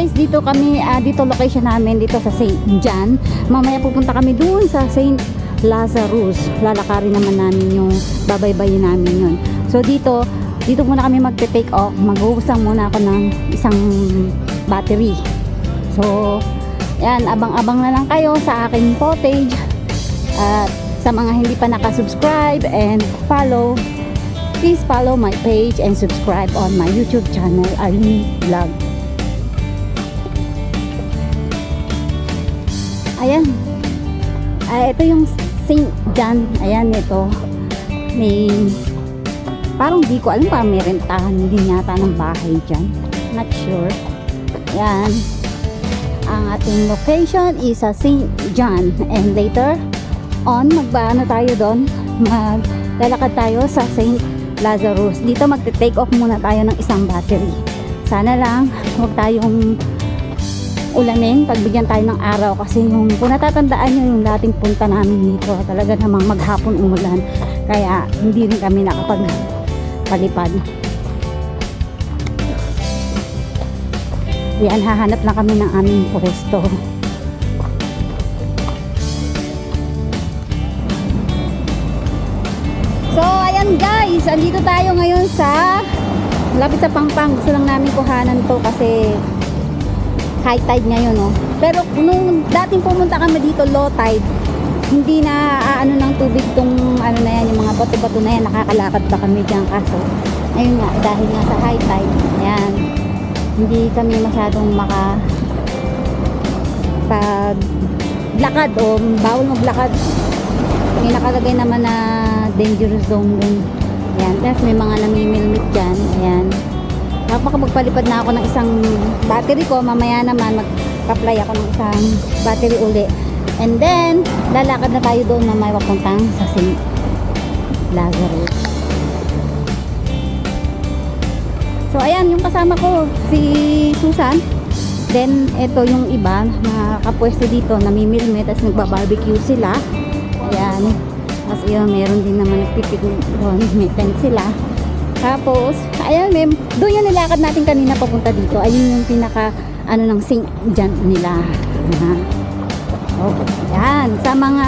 guys, dito kami, dito location namin, dito sa St. John. Mamaya pupunta kami dun sa St. Lazarus. Lalakarin naman namin yung babaybayin namin yun. So dito muna kami magte-take off. Mag-uusang muna ako ng isang battery. So yan, abang-abang na lang kayo sa aking footage. At sa mga hindi pa nakasubscribe and follow, please follow my page and subscribe on my YouTube channel, Arlene Vlog. Ayan. Ito yung St. John. Ayan, ito. May, parang di ko alam, parang may rentahan din yata ng bahay dyan. Not sure. Ayan. Ang ating location is sa St. John. And later on, magbaano tayo doon. Maglalakad tayo sa St. Lazarus. Dito magte-take off muna tayo ng isang battery. Sana lang huwag tayong ulanin, pagbigyan tayo ng araw, kasi yung kung natatandaan nyo yung dating punta namin dito, talaga namang maghapon umulan, kaya hindi rin kami nakapagpalipad. Yan, hahanap lang kami ng aming pwesto. So ayan guys, andito tayo ngayon sa malapit sa Pangpang. Gusto lang namin kuhanan to kasi high tide ngayon, no? Pero nung dating pumunta kami dito, low tide, hindi na ano ng tubig tong ano na yan, yung mga bato-bato na yan, nakakalakad pa kami dyan. Kaso ayun nga, dahil nga sa high tide, ayan, hindi kami masyadong paglakad o bawal maglakad. May nakalagay naman na dangerous zone dun. Ayan, tapos may mga namimilmit dyan. Ayan, magpalipad na ako ng isang battery ko. Mamaya naman magpa-apply ako ng isang battery uli, and then lalakad na tayo doon na may papuntang sa St. Lazarus. So ayan, yung kasama ko si Susan, then ito yung iba na kapwesto dito, namimilmit, tapos nagbabarbecue sila. Ayan, tapos yun, meron din naman nagpipiknik doon, may tent sila. Tapos, ayan, doon yung nilakad natin kanina papunta dito. Ayun yung pinaka, ano, ng St. John nila. Oh, ayan, sa mga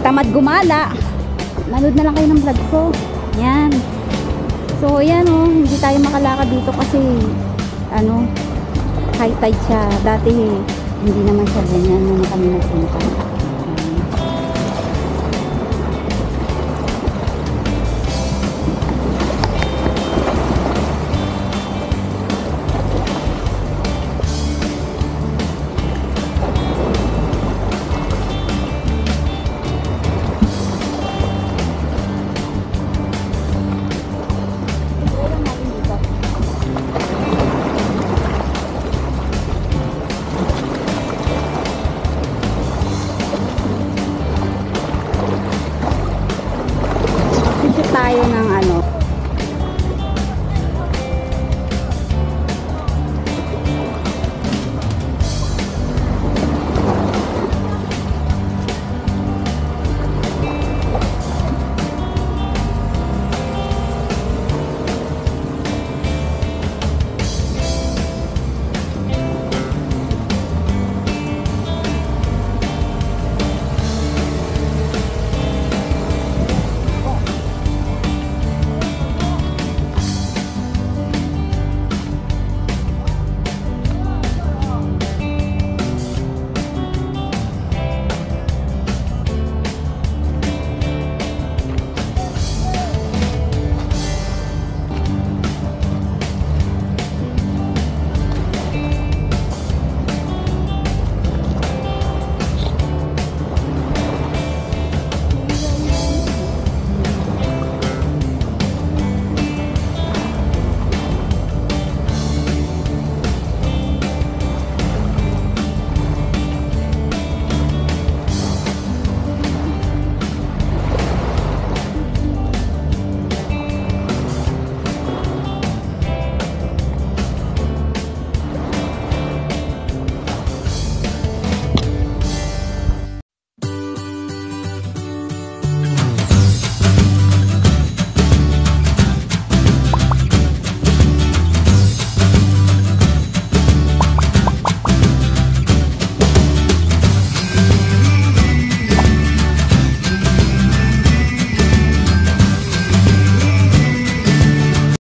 tamad gumala, manood na lang kayo ng vlog ko. Ayan. So, ayan, oh, hindi tayo makalakad dito kasi, ano, high tide siya. Dati, hindi naman siya ganyan nung kami nagpunta.